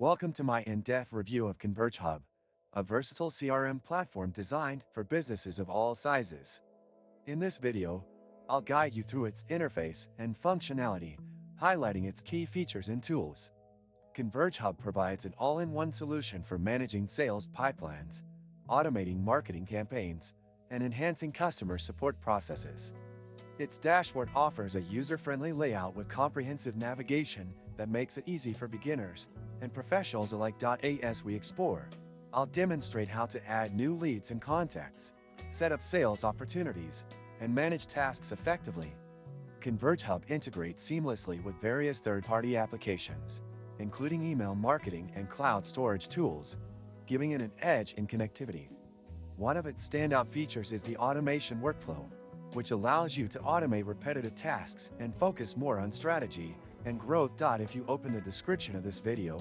Welcome to my in-depth review of ConvergeHub, a versatile CRM platform designed for businesses of all sizes. In this video, I'll guide you through its interface and functionality, highlighting its key features and tools. ConvergeHub provides an all-in-one solution for managing sales pipelines, automating marketing campaigns, and enhancing customer support processes. Its dashboard offers a user-friendly layout with comprehensive navigation that makes it easy for beginners and professionals alike. As we explore, I'll demonstrate how to add new leads and contacts, set up sales opportunities, and manage tasks effectively. ConvergeHub integrates seamlessly with various third-party applications, including email marketing and cloud storage tools, giving it an edge in connectivity. One of its standout features is the automation workflow, which allows you to automate repetitive tasks and focus more on strategy and growth. If you open the description of this video,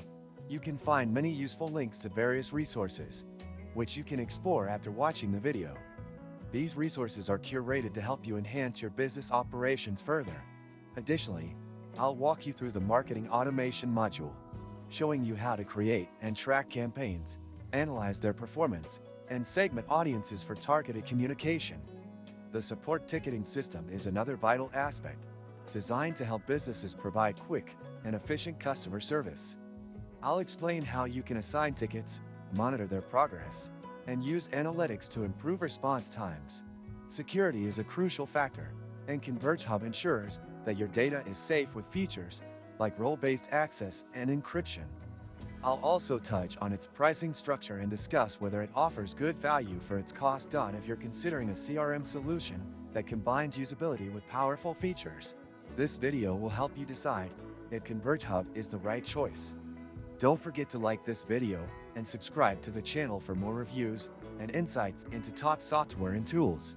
you can find many useful links to various resources, which you can explore after watching the video. These resources are curated to help you enhance your business operations further. Additionally, I'll walk you through the marketing automation module, showing you how to create and track campaigns, analyze their performance, and segment audiences for targeted communication. The support ticketing system is another vital aspect, designed to help businesses provide quick and efficient customer service. I'll explain how you can assign tickets, monitor their progress, and use analytics to improve response times. Security is a crucial factor, and ConvergeHub ensures that your data is safe with features like role-based access and encryption. I'll also touch on its pricing structure and discuss whether it offers good value for its cost. If you're considering a CRM solution that combines usability with powerful features, this video will help you decide if ConvergeHub is the right choice. Don't forget to like this video and subscribe to the channel for more reviews and insights into top software and tools.